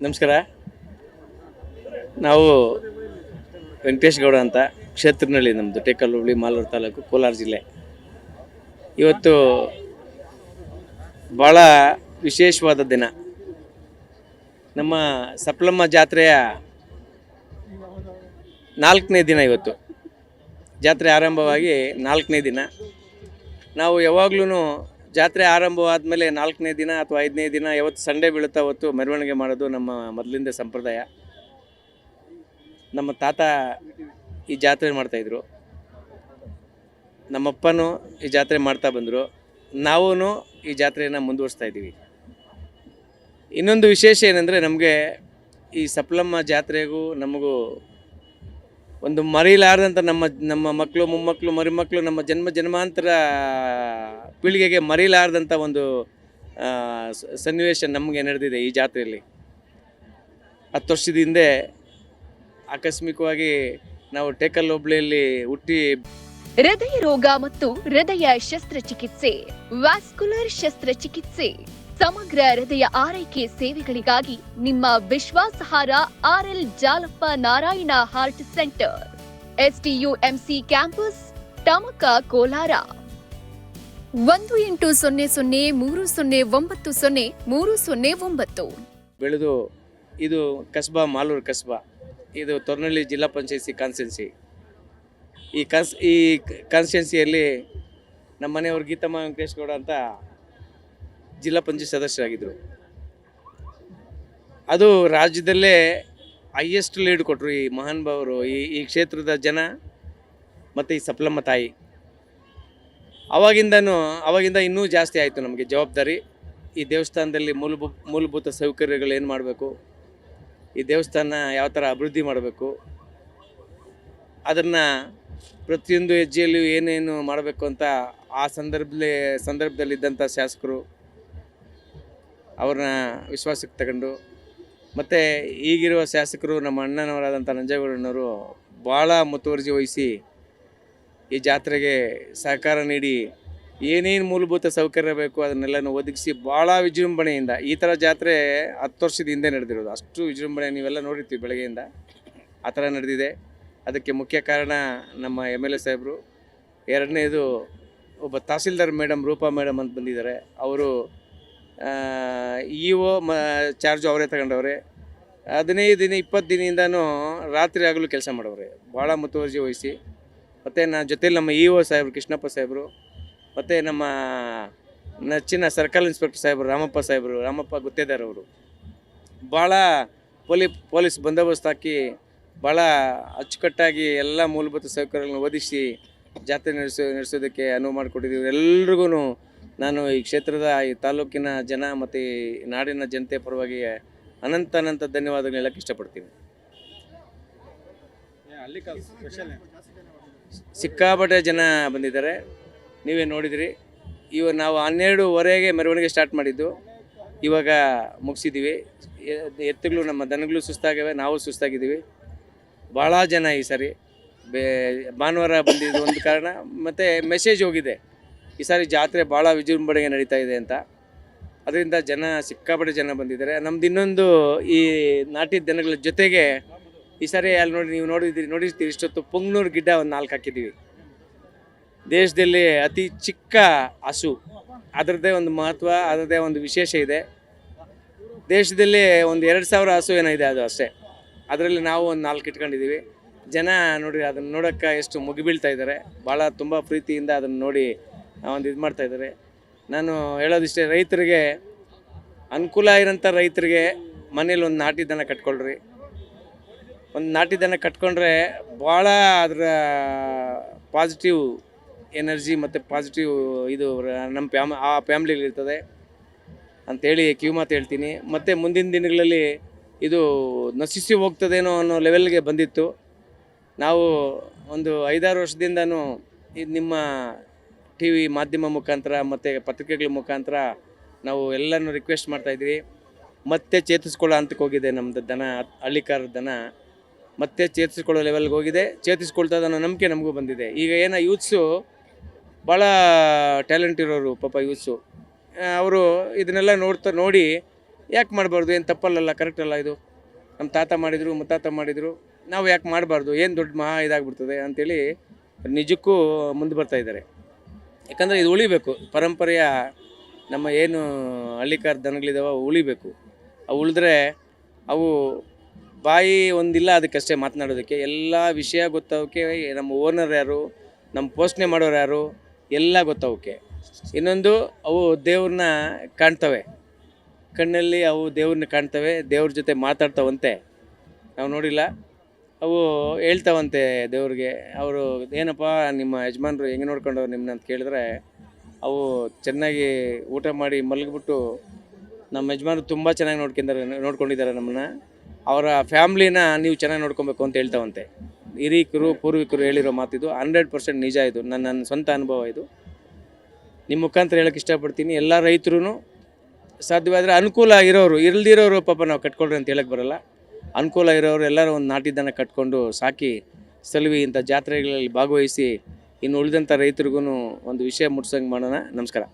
ನಮಸ್ಕಾರ. ನಾವು ವೆಂಕಟೇಶ್ ಗೌಡ ಅಂತ, ಕ್ಷೇತ್ರನಹಳ್ಳಿ ನಮ್ಮದು, ಟೇಕಲ್ ಹೋಬಳಿ, ಮಾಲೂರು ತಾಲೂಕು, ಕೋಲಾರ ಜಿಲ್ಲೆ. ಇವತ್ತು ಭಾಳ ವಿಶೇಷವಾದ ದಿನ. ನಮ್ಮ ಸಪ್ಲಮ್ಮ ಜಾತ್ರೆಯ 4ನೇ ದಿನ. ಇವತ್ತು ಜಾತ್ರೆ ಆರಂಭವಾಗಿ 4ನೇ ದಿನ. ನಾವು ಯಾವಾಗ್ಲೂ ಜಾತ್ರೆ ಆರಂಭವಾದಮೇಲೆ 4ನೇ ದಿನ ಅಥವಾ 5ನೇ ದಿನ ಯಾವತ್ತು ಸಂಡೇ ಬೀಳುತ್ತಾ ಅವತ್ತು ಮೆರವಣಿಗೆ ಮಾಡೋದು ನಮ್ಮ ಮೊದಲಿಂದ ಸಂಪ್ರದಾಯ. ನಮ್ಮ ತಾತ ಈ ಜಾತ್ರೆ ಮಾಡ್ತಾಯಿದ್ರು, ನಮ್ಮಪ್ಪನೂ ಈ ಜಾತ್ರೆ ಮಾಡ್ತಾ ಬಂದರು, ನಾವೂ ಈ ಜಾತ್ರೆಯನ್ನು ಮುಂದುವರಿಸ್ತಾ ಇದ್ದೀವಿ. ಇನ್ನೊಂದು ವಿಶೇಷ ಏನಂದರೆ, ನಮಗೆ ಈ ಸಪ್ಲಮ್ಮ ಜಾತ್ರೆಗೂ ನಮಗೂ ಒಂದು ಮರೀಲಾರದಂಥ ನಮ್ಮ ಮಕ್ಕಳು, ಮೊಮ್ಮಕ್ಕಳು, ಮರಿಮಕ್ಕಳು, ನಮ್ಮ ಜನ್ಮಾಂತರ ಪೀಳಿಗೆಗೆ ಮರೀಲಾರದಂಥ ಒಂದು ಸನ್ನಿವೇಶ ನಮಗೆ ನಡೆದಿದೆ ಈ ಜಾತ್ರೆಯಲ್ಲಿ. 10 ವರ್ಷದ ಹಿಂದೆ ಆಕಸ್ಮಿಕವಾಗಿ ನಾವು ಟೇಕಲ್ ಹೋಬಳಿಯಲ್ಲಿ ಹುಟ್ಟಿ ಹೃದಯ ರೋಗ ಮತ್ತು ಹೃದಯ ಶಸ್ತ್ರಚಿಕಿತ್ಸೆ, ವ್ಯಾಸ್ಕ್ಯುಲರ್ ಶಸ್ತ್ರಚಿಕಿತ್ಸೆ, ಸಮಗ್ರ ಹೃದಯ ಆರೈಕೆ ಸೇವೆಗಳಿಗಾಗಿ ನಿಮ್ಮ ವಿಶ್ವಾಸಾರ್ಹ RL Jalappa Narayana heart centre, STUMC campus, Tamaka, Kolar. 180030090309. ಬೆಳೆದು ಇದು ಕಸ್ಬಾ, ಮಾಲೂರು ಕಸ್ಬಾ. ಇದು ತೊರ್ನಹಳ್ಳಿ ಜಿಲ್ಲಾ ಪಂಚಾಯತಿ ಕಾನ್ಸ್ಟಿಟ್ಯೂನ್ಸಿ. ಈ ಕಾನ್ಸ್ಟಿಟ್ಯೂನ್ಸಿಯಲ್ಲಿ ನಮ್ಮ ಮನೆಯವರು ಗೀತಮ್ಮ ವೆಂಕಟೇಶ್ ಗೌಡ ಅಂತ ಜಿಲ್ಲಾ ಪಂಚಾಯತ್ ಸದಸ್ಯರಾಗಿದ್ದರು. ಅದು ರಾಜ್ಯದಲ್ಲೇ ಹೈಯೆಸ್ಟ್ ಲೀಡ್ ಕೊಟ್ಟರು ಈ ಮಹಾನ್ ಭಾವರು, ಈ ಕ್ಷೇತ್ರದ ಜನ ಮತ್ತು ಈ ಸಪ್ಲಮ್ಮ ತಾಯಿ. ಅವಾಗಿಂದ ಇನ್ನೂ ಜಾಸ್ತಿ ಆಯಿತು ನಮಗೆ ಜವಾಬ್ದಾರಿ. ಈ ದೇವಸ್ಥಾನದಲ್ಲಿ ಮೂಲಭೂತ ಸೌಕರ್ಯಗಳು ಏನು ಮಾಡಬೇಕು, ಈ ದೇವಸ್ಥಾನ ಯಾವ ಥರ ಅಭಿವೃದ್ಧಿ ಮಾಡಬೇಕು, ಅದನ್ನು ಪ್ರತಿಯೊಂದು ಹೆಜ್ಜೆಯಲ್ಲೂ ಏನೇನು ಮಾಡಬೇಕು ಅಂತ ಆ ಸಂದರ್ಭದಲ್ಲಿದ್ದಂಥ ಶಾಸಕರು ಅವ್ರನ್ನ ವಿಶ್ವಾಸಕ್ಕೆ ತಗೊಂಡು, ಮತ್ತು ಈಗಿರುವ ಶಾಸಕರು ನಮ್ಮ ಅಣ್ಣನವರಾದಂಥ ನಂಜೇಗೌಡನವರು ಭಾಳ ಮುತುವರ್ಜಿ ವಹಿಸಿ ಈ ಜಾತ್ರೆಗೆ ಸಹಕಾರ ನೀಡಿ ಏನೇನು ಮೂಲಭೂತ ಸೌಕರ್ಯ ಬೇಕು ಅದನ್ನೆಲ್ಲನೂ ಒದಗಿಸಿ ಭಾಳ ವಿಜೃಂಭಣೆಯಿಂದ, ಈ ಥರ ಜಾತ್ರೆ 10 ವರ್ಷದ ಹಿಂದೆ ನಡೆದಿರೋದು. ಅಷ್ಟು ವಿಜೃಂಭಣೆ ನೀವೆಲ್ಲ ನೋಡಿರ್ತೀವಿ, ಬೆಳಗ್ಗೆಯಿಂದ ಆ ಥರ ನಡೆದಿದೆ. ಅದಕ್ಕೆ ಮುಖ್ಯ ಕಾರಣ ನಮ್ಮ MLA ಸಾಹೇಬರು. ಎರಡನೇದು ಒಬ್ಬ ತಹಸೀಲ್ದಾರ್ ಮೇಡಮ್, ರೂಪಾ ಮೇಡಮ್ ಅಂತ ಬಂದಿದ್ದಾರೆ. ಅವರು EO ಚಾರ್ಜು ಅವರೇ ತಗೊಂಡವ್ರೆ. 15 ದಿನ 20 ದಿನದಿಂದನೂ ರಾತ್ರಿ ಆಗಲೂ ಕೆಲಸ ಮಾಡವ್ರೆ, ಭಾಳ ಮುತುವರ್ಜಿ ವಹಿಸಿ. ಮತ್ತು ಜೊತೆಲಿ ನಮ್ಮ EO ಸಾಹೇಬರು, ಕೃಷ್ಣಪ್ಪ ಸಾಹೇಬರು, ಮತ್ತು ನಮ್ಮ ನೆಚ್ಚಿನ ಸರ್ಕಲ್ ಇನ್ಸ್ಪೆಕ್ಟರ್ ಸಾಹೇಬರು, ರಾಮಪ್ಪ ಗುತ್ತೇದಾರ್ ಅವರು ಭಾಳ ಪೊಲೀಸ್ ಬಂದೋಬಸ್ತ್ ಹಾಕಿ ಭಾಳ ಅಚ್ಚುಕಟ್ಟಾಗಿ ಎಲ್ಲ ಮೂಲಭೂತ ಸೌಕರ್ಯಗಳನ್ನು ಒದಗಿಸಿ ಜಾತ್ರೆ ನಡೆಸೋದಕ್ಕೆ ಅನುವು ಮಾಡಿಕೊಟ್ಟಿದ್ದೀವಿ. ಎಲ್ರಿಗೂ ನಾನು ಈ ಕ್ಷೇತ್ರದ, ಈ ತಾಲೂಕಿನ ಜನ ಮತ್ತು ಈ ನಾಡಿನ ಜನತೆ ಪರವಾಗಿ ಅನಂತ ಧನ್ಯವಾದಗಳು ಹೇಳಕ್ಕೆ ಇಷ್ಟಪಡ್ತೀನಿ. ಸಿಕ್ಕಾಪಟ್ಟೆ ಜನ ಬಂದಿದ್ದಾರೆ, ನೀವೇ ನೋಡಿದಿರಿ. ನಾವು 12:15 ಮೆರವಣಿಗೆ ಸ್ಟಾರ್ಟ್ ಮಾಡಿದ್ದು, ಇವಾಗ ಮುಗಿಸಿದ್ದೀವಿ. ಎತ್ತುಗಳು, ನಮ್ಮ ದನಗಳು ಸುಸ್ತಾಗಿವೆ, ನಾವು ಸುಸ್ತಾಗಿದ್ದೀವಿ. ಭಾಳ ಜನ ಈ ಸಾರಿ ಭಾನುವಾರ ಬಂದಿದ್ದು ಒಂದು ಕಾರಣ, ಮತ್ತು ಮೆಸೇಜ್ ಹೋಗಿದೆ ಈ ಸಾರಿ ಜಾತ್ರೆ ಭಾಳ ವಿಜೃಂಭಣೆಗೆ ನಡೀತಾ ಇದೆ ಅಂತ. ಅದರಿಂದ ಸಿಕ್ಕಾಪಟ್ಟೆ ಜನ ಬಂದಿದ್ದಾರೆ. ನಮ್ದು ಇನ್ನೊಂದು, ಈ ನಾಟಿ ದನಗಳ ಜೊತೆಗೆ ಈ ಸಾರಿ ಅಲ್ಲಿ ನೀವು ನೋಡಿರ್ತೀರಿ ಇಷ್ಟೊತ್ತು ಪುಂಗ್ನೂರು ಗಿಡ್ಡ ಒಂದು 4 ಹಾಕಿದ್ದೀವಿ. ದೇಶದಲ್ಲಿ ಅತಿ ಚಿಕ್ಕ ಹಸು, ಅದರದ್ದೇ ಒಂದು ಮಹತ್ವ, ಅದರದ್ದೇ ಒಂದು ವಿಶೇಷ ಇದೆ. ದೇಶದಲ್ಲಿ ಒಂದು 2000 ಹಸು ಏನೋ ಇದೆ, ಅದು ಅಷ್ಟೇ. ಅದರಲ್ಲಿ ನಾವು ಒಂದು 4 ಇಟ್ಕೊಂಡಿದ್ದೀವಿ. ಜನ ನೋಡಿ ಅದನ್ನು ನೋಡೋಕ್ಕೆ ಎಷ್ಟು ಮುಗಿಬೀಳ್ತಾ ಇದ್ದಾರೆ, ಭಾಳ ತುಂಬ ಪ್ರೀತಿಯಿಂದ ಅದನ್ನು ನೋಡಿ ಒಂದು ಇದು ಮಾಡ್ತಾಯಿದ್ದಾರೆ. ನಾನು ಹೇಳೋದಿಷ್ಟೇ, ರೈತರಿಗೆ ಅನುಕೂಲ ಇರೋಂಥ ರೈತರಿಗೆ ಮನೇಲಿ ಒಂದು ನಾಟಿ ದನ ಕಟ್ಕೊಳ್ರಿ. ಒಂದು ನಾಟಿ ದನ ಕಟ್ಕೊಂಡ್ರೆ ಭಾಳ ಅದರ ಪಾಸಿಟಿವ್ ಎನರ್ಜಿ ಮತ್ತು ಪಾಸಿಟಿವ್ ಇದು ನಮ್ಮ ಆ ಫ್ಯಾಮ್ಲಿಗಳಿರ್ತದೆ ಅಂಥೇಳಿ ಕಿವಿಮಾತು ಹೇಳ್ತೀನಿ. ಮತ್ತು ಮುಂದಿನ ದಿನಗಳಲ್ಲಿ ಇದು ನಶಿಸಿ ಹೋಗ್ತದೇನೋ ಅನ್ನೋ ಲೆವೆಲ್ಗೆ ಬಂದಿತ್ತು. ನಾವು ಒಂದು 5-6 ವರ್ಷದಿಂದನೂ ಇದು ನಿಮ್ಮ TV ಮಾಧ್ಯಮ ಮುಖಾಂತರ ಮತ್ತು ಪತ್ರಿಕೆಗಳ ಮುಖಾಂತರ ನಾವು ಎಲ್ಲನೂ ರಿಕ್ವೆಸ್ಟ್ ಮಾಡ್ತಾಯಿದ್ವಿ. ಮತ್ತೆ ಚೇತರಿಸ್ಕೊಳ್ಳೋ ಹಂತಕ್ಕೆ ಹೋಗಿದೆ ನಮ್ಮದು ದನ, ಹಳ್ಳಿಕಾರದ ದನ ಮತ್ತೆ ಚೇತರಿಸ್ಕೊಳ್ಳೋ ಲೆವೆಲ್ಗೆ ಹೋಗಿದೆ. ಚೇತರಿಸ್ಕೊಳ್ತದೆ ಅನ್ನೋ ನಂಬಿಕೆ ನಮಗೂ ಬಂದಿದೆ. ಈಗ ಏನೋ ಯೂತ್ಸು ಭಾಳ ಟ್ಯಾಲೆಂಟ್ ಇರೋರು ಪಾಪ ಯೂತ್ಸು, ಅವರು ಇದನ್ನೆಲ್ಲ ನೋಡಿ ಯಾಕೆ ಮಾಡಬಾರ್ದು? ಏನು ತಪ್ಪಲ್ಲಲ್ಲ, ಕರೆಕ್ಟ್ ಅಲ್ಲ ಇದು? ನಮ್ಮ ತಾತ ಮಾಡಿದರು, ಮುತ್ತಾತ ಮಾಡಿದರು, ನಾವು ಯಾಕೆ ಮಾಡಬಾರ್ದು? ಏನು ದೊಡ್ಡ ಮಹಾ ಇದಾಗ್ಬಿಡ್ತದೆ ಅಂತೇಳಿ ನಿಜಕ್ಕೂ ಮುಂದೆ ಬರ್ತಾ ಇದ್ದಾರೆ. ಯಾಕಂದರೆ ಇದು ಉಳಿಬೇಕು, ಪರಂಪರೆಯ ನಮ್ಮ ಏನು ಹಳ್ಳಿಕಾರ ದನಗಳಿದಾವೆ ಅವು ಉಳಿಬೇಕು. ಅವು ಉಳಿದ್ರೆ ಅವು ಬಾಯಿ ಒಂದಿಲ್ಲ ಅದಕ್ಕಷ್ಟೇ ಮಾತನಾಡೋದಕ್ಕೆ, ಎಲ್ಲ ವಿಷಯ ಗೊತ್ತವಕ್ಕೆ. ನಮ್ಮ ಓನರ್ ಯಾರು, ನಮ್ಮ ಪೋಷಣೆ ಮಾಡೋರು ಯಾರು, ಎಲ್ಲ ಗೊತ್ತವಕ್ಕೆ. ಇನ್ನೊಂದು, ಅವು ದೇವ್ರನ್ನ ಕಾಣ್ತವೆ, ಕಣ್ಣಲ್ಲಿ ಅವು ದೇವ್ರನ್ನ ಕಾಣ್ತವೆ, ದೇವ್ರ ಜೊತೆ ಮಾತಾಡ್ತಾವಂತೆ. ನಾವು ನೋಡಿಲ್ಲ, ಅವು ಹೇಳ್ತಾವಂತೆ ದೇವ್ರಿಗೆ. ಅವರು ಏನಪ್ಪ ನಿಮ್ಮ ಯಜಮಾನ್ರು ಹೆಂಗೆ ನೋಡ್ಕೊಂಡವ್ರು ನಿಮ್ಮನ್ನ ಅಂತ ಕೇಳಿದ್ರೆ, ಅವು ಚೆನ್ನಾಗಿ ಊಟ ಮಾಡಿ ಮಲಗಿಬಿಟ್ಟು ನಮ್ಮ ಯಜಮಾನ್ರು ತುಂಬ ಚೆನ್ನಾಗಿ ನೋಡ್ಕೊಂಡಿದ್ದಾರೆ ನಮ್ಮನ್ನು, ಅವರ ಫ್ಯಾಮ್ಲಿನ ನೀವು ಚೆನ್ನಾಗಿ ನೋಡ್ಕೊಬೇಕು ಅಂತ ಹೇಳ್ತಾವಂತೆ. ಹಿರೀಕರು ಪೂರ್ವಿಕರು ಹೇಳಿರೋ ಮಾತಿದು 100% ನಿಜ. ಇದು ನನ್ನ ಸ್ವಂತ ಅನುಭವ. ಇದು ನಿಮ್ಮ ಮುಖಾಂತರ ಹೇಳೋಕ್ಕೆ ಇಷ್ಟಪಡ್ತೀನಿ. ಎಲ್ಲ ರೈತರು ಸಾಧ್ಯವಾದರೆ ಅನುಕೂಲ ಇರೋರು, ಇಲ್ದಿರೋರು ಪಾಪ ನಾವು ಕಟ್ಕೊಳ್ರಿ ಅಂತ ಹೇಳಕ್ಕೆ ಬರೋಲ್ಲ. ಅನುಕೂಲ ಇರೋರು ಎಲ್ಲರೂ ಒಂದು ನಾಟಿ ದನ ಕಟ್ಕೊಂಡು ಸಾಕಿ ಸಲುವಿ ಇಂಥ ಜಾತ್ರೆಗಳಲ್ಲಿ ಭಾಗವಹಿಸಿ ಇನ್ನು ಉಳಿದಂಥ ರೈತರಿಗೂ ಒಂದು ವಿಷಯ ಮುಟ್ಸಂಗೆ ಮಾಡೋಣ. ನಮಸ್ಕಾರ.